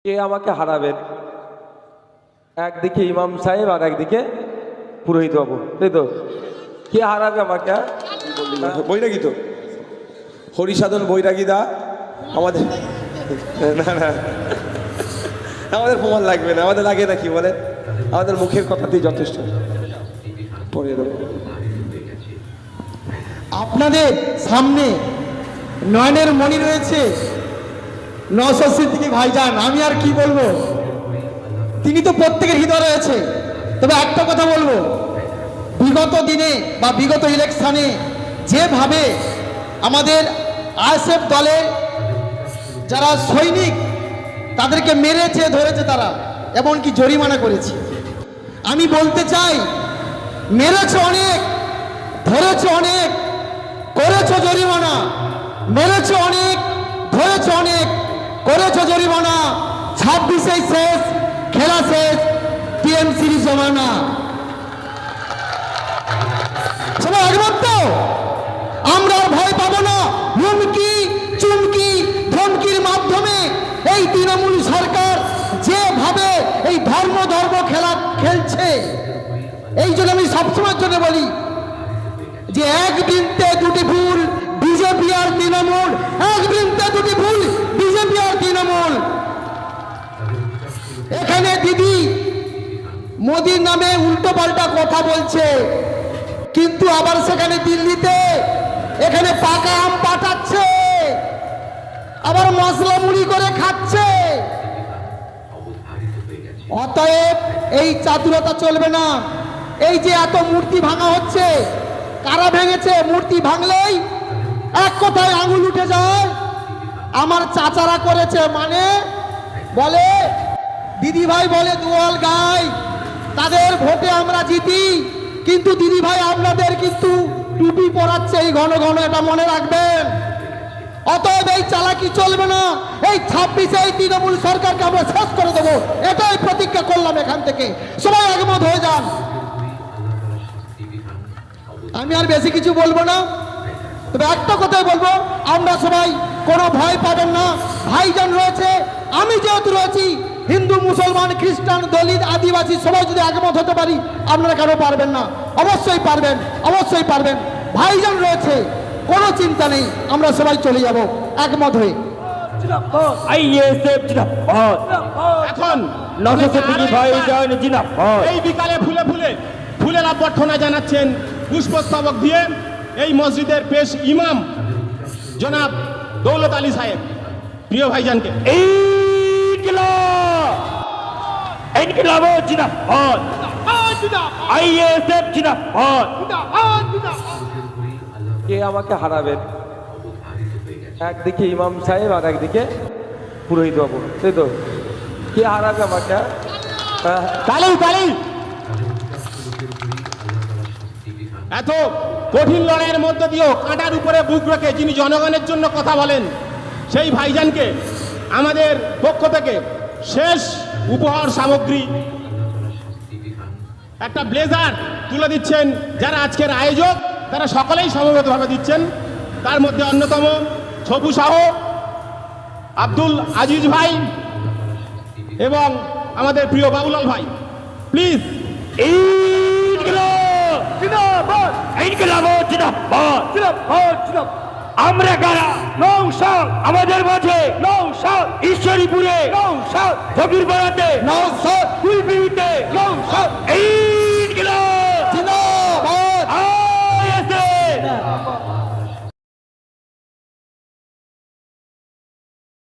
কে আমাকে হারাবেন? একদিকে ইমাম সাহেব আর একদিকে পুরোহিত বাবু, তাই তো? কে হারাবে আমাকে? বৈরাগী তো হরিসাধন বৈরাগী দা আমাদের না না আমাদের প্রমাণ লাগবে না, আমাদের লাগে না, কি বলে, আমাদের মুখের কথাতেই যথেষ্ট। পড়িয়ে দেবো আপনাদের সামনে নয়নের মণি রয়েছে নওশাদ সিদ্দিকী ভাইজান। আমি আর কি বলবো, তিনি তো প্রত্যেকের হৃদয় রয়েছে। তবে একটা কথা বলবো, বিগত দিনে বা বিগত ইলেকশনে যেভাবে আমাদের আইএসএফ দলের যারা সৈনিক তাদেরকে মেরেছে ধরেছে, তারা এমনকি জরিমানা করেছে। আমি বলতে চাই, মেরেছে অনেক, ধরেছে অনেক, করেছে জরিমানা, মেরেছে অনেক, ধরেছে অনেক, করেছে জরিমানা। 26 শেষ, খেলা শেষ, টিএমসির জমানা। সবাই একমত তো? আমরা ভয় পাবো না। হুমকি, চুমকি, ধমকির মাধ্যমে এই তৃণমূল সরকার যেভাবে এই ধর্ম খেলা খেলছে, এই জন্য আমি সবসময়ের জন্য বলি যে এক বৃন্তে দুটি ভুল, বিজেপি আর তৃণমূল। এক বৃন্তে দুটি ভুল, বিজেপি আর তৃণমূল। এখানে দিদি মোদির নামে উল্টো পাল্টা কথা বলছে, কিন্তু আবার সেখানে দিল্লিতে এখানে পাকা আম পাঠাচ্ছে, আবার মশলা মুড়ি করে খাচ্ছে। অতএব এই চাতুরতা চলবে না। এই যে এত মূর্তি ভাঙা হচ্ছে, কারা ভেঙেছে? মূর্তি ভাঙলেই এক কথায় আঙুল উঠে যায়, আমার চাচারা করেছে। মানে বলে দিদি ভাই বলে দুয়াল গাই, তাদের ভোটে আমরা জিতি, কিন্তু দিদি ভাই আপনাদের কিন্তু টুপি পরাচ্ছে এই ঘন ঘন, এটা মনে রাখবেন। অতএব এই চালাকি চলবে না। এই 26 এই তৃণমূল সরকারকে আমরা শেষ করে দেবো, এটাই প্রতিজ্ঞা করলাম এখান থেকে। সবাই একমত হয়ে যান। আমি আর বেশি কিছু বলবো না, তবে একটা কথাই বলবো, আমরা সবাই কোনো ভয় পাবেন না। ভাইজান রয়েছে, আমি যেহেতু রয়েছি, হিন্দু, মুসলমান, খ্রিস্টান, দলিত, আদিবাসী সবাই যদি একমত হতে পারি, আপনারা কেন পারবেন না? অবশ্যই পারবেন, অবশ্যই পারবেন। ভাইজান রয়েছে, কোনো চিন্তা নেই, আমরা সবাই চলে যাব একমত হয়ে। এখন এই বিকালে ফুলে ফুলে ফুলের অভ্যর্থনা জানাচ্ছেন পুষ্পস্তবক দিয়ে এই মসজিদের পেশ ইমাম জনাব দৌলত আলী সাহেব প্রিয় ভাইজানকে। কে আমাকে হারাবেন? একদিকে ইমাম সাহেব আর একদিকে পুরোহিত বাবু, তাই তো? কে হারাবে আমাকে? তালি তালি। এত কঠিন লড়াইয়ের মধ্য দিয়েও কাঁটার উপরে বুক রেখে যিনি জনগণের জন্য কথা বলেন, সেই ভাইজানকে আমাদের পক্ষ থেকে শেষ উপহার সামগ্রী একটা ব্লেজার তুলে দিচ্ছেন। যারা আজকের আয়োজক তারা সকলেই সমবেতভাবে দিচ্ছেন। তার মধ্যে অন্যতম ছবু শাহ, আব্দুল আজিজ ভাই এবং আমাদের প্রিয় বাবুলাল ভাই। প্লিজ। আমরা কারা? নওশাদ আমাদের মাঝে, নওশাদ ঈশ্বরীপুরে, নওশাদ ফকিরপাড়াতে, নওশাদ